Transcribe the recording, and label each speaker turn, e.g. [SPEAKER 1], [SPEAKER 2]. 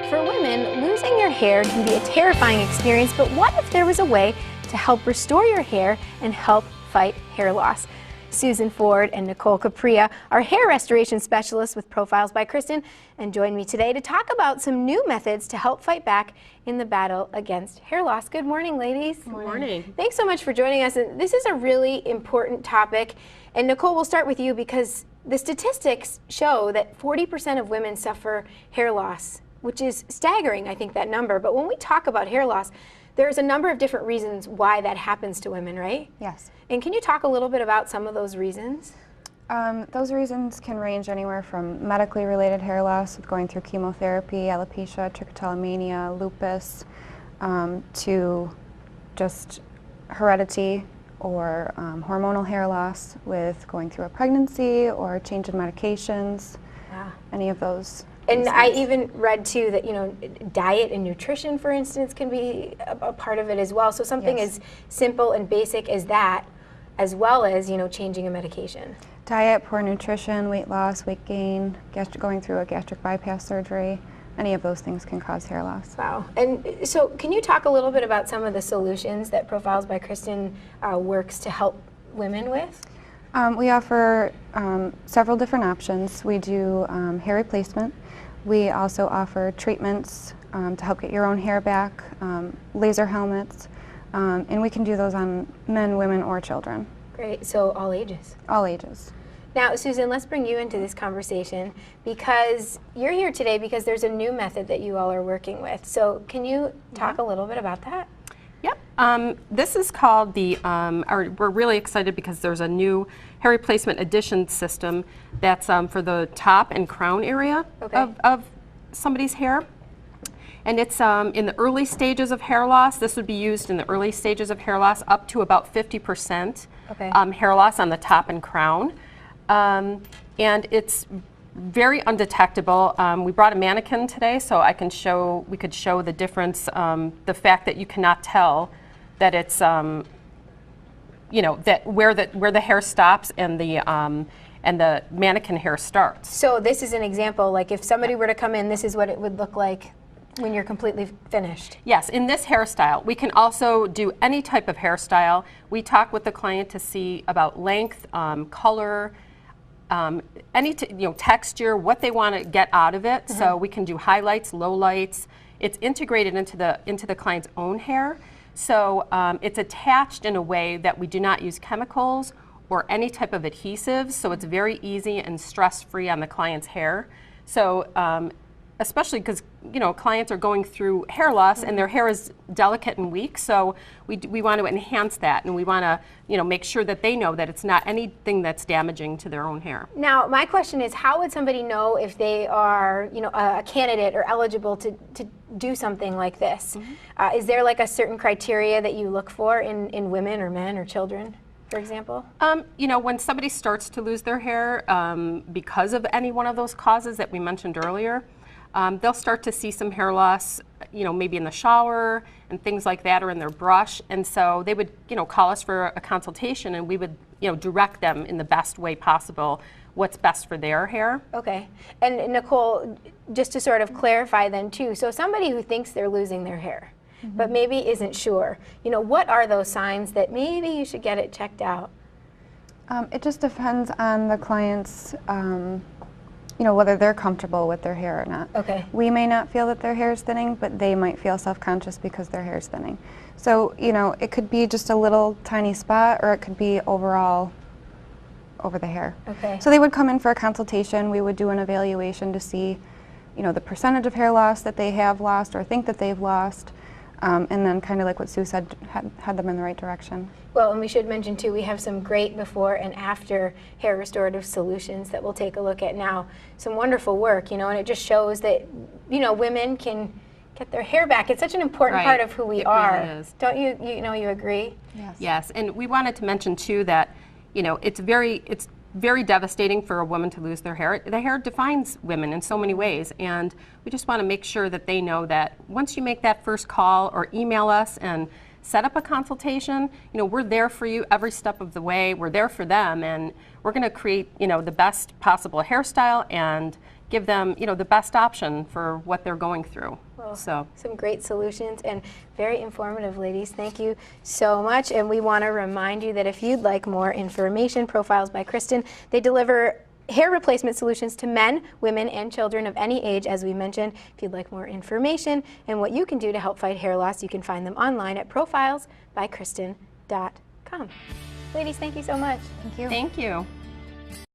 [SPEAKER 1] For women, losing your hair can be a terrifying experience, but what if there was a way to help restore your hair and help fight hair loss? Susan Ford and Nicole Capria are hair restoration specialists with Profiles by Kristin, and join me today to talk about some new methods to help fight back in the battle against hair loss. Good morning, ladies.
[SPEAKER 2] Good morning.
[SPEAKER 1] Thanks so much for joining us. And this is a really important topic. And Nicole, we'll start with you because the statistics show that 40% of women suffer hair loss, which is staggering, I think, that number. But when we talk about hair loss, there's a number of different reasons why that happens to women, right?
[SPEAKER 3] Yes.
[SPEAKER 1] And can you talk a little bit about some of those reasons?
[SPEAKER 3] Those reasons can range anywhere from medically related hair loss, going through chemotherapy, alopecia, trichotillomania, lupus, to just heredity or hormonal hair loss with going through a pregnancy or change in medications, any of those.
[SPEAKER 1] And I even read too that, diet and nutrition, for instance, can be a part of it as well. So something as simple and basic as that, as well as, changing a medication.
[SPEAKER 3] Diet, poor nutrition, weight loss, weight gain, going through a gastric bypass surgery, any of those things can cause hair loss.
[SPEAKER 1] Wow. And so can you talk a little bit about some of the solutions that Profiles by Kristin works to help women with?
[SPEAKER 3] We offer several different options. We do hair replacement. We also offer treatments to help get your own hair back, laser helmets, and we can do those on men, women, or children.
[SPEAKER 1] Great, so all ages?
[SPEAKER 3] All ages.
[SPEAKER 1] Now, Susan, let's bring you into this conversation because you're here today because there's a new method that you all are working with. So can you talk a little bit about that?
[SPEAKER 2] Yep. This is called the, we're really excited because there's a new hair replacement addition system that's for the top and crown area of somebody's hair. And it's in the early stages of hair loss. This would be used in the early stages of hair loss up to about 50% hair loss on the top and crown. And it's very undetectable. We brought a mannequin today so we could show the difference, the fact that you cannot tell that it's, that where the hair stops and the mannequin hair starts.
[SPEAKER 1] So this is an example, like if somebody were to come in, this is what it would look like when you're completely finished.
[SPEAKER 2] Yes, in this hairstyle. We can also do any type of hairstyle. We talk with the client to see about length, color, any texture, what they want to get out of it. So we can do highlights, lowlights. It's integrated into the client's own hair. So it's attached in a way that we do not use chemicals or any type of adhesives. So it's very easy and stress-free on the client's hair. So especially because clients are going through hair loss and their hair is delicate and weak, so we want to enhance that, and we want to make sure that they know that it's not anything that's damaging to their own hair.
[SPEAKER 1] Now my question is, how would somebody know if they are a candidate or eligible to do something like this? Is there like a certain criteria that you look for in women or men or children, for example?
[SPEAKER 2] When somebody starts to lose their hair because of any one of those causes that we mentioned earlier, they'll start to see some hair loss, maybe in the shower and things like that, or in their brush. And so they would, call us for a consultation, and we would, direct them in the best way possible what's best for their hair.
[SPEAKER 1] Okay. And Nicole, just to sort of clarify then too, so somebody who thinks they're losing their hair, but maybe isn't sure, what are those signs that maybe you should get it checked out?
[SPEAKER 3] It just depends on the client's whether they're comfortable with their hair or not.
[SPEAKER 1] Okay.
[SPEAKER 3] We may not feel that their hair is thinning, but they might feel self-conscious because their hair is thinning. So, it could be just a little tiny spot, or it could be overall over the hair.
[SPEAKER 1] Okay.
[SPEAKER 3] So they would come in for a consultation. We would do an evaluation to see, the percentage of hair loss that they have lost or think that they've lost, and then kind of like what Sue said, had them in the right direction.
[SPEAKER 1] Well, and we should mention too, we have some great before and after hair restorative solutions that we'll take a look at now. Some wonderful work, and it just shows that, women can get their hair back. It's such an important part of who we are.
[SPEAKER 2] Really is.
[SPEAKER 1] Don't you, you agree?
[SPEAKER 3] Yes.
[SPEAKER 2] Yes, and we wanted to mention too that, it's very devastating for a woman to lose their hair. The hair defines women in so many ways, and we just want to make sure that they know that once you make that first call or email us and set up a consultation, we're there for you every step of the way. We're there for them, and we're going to create, the best possible hairstyle and give them, you know, the best option for what they're going through.
[SPEAKER 1] Well,
[SPEAKER 2] So.
[SPEAKER 1] some great solutions and very informative, ladies. Thank you so much. And we want to remind you that if you'd like more information, Profiles by Kristin, they deliver hair replacement solutions to men, women, and children of any age, as we mentioned. If you'd like more information and what you can do to help fight hair loss, you can find them online at profilesbykristin.com. Ladies, thank you so much.
[SPEAKER 3] Thank you.
[SPEAKER 2] Thank you.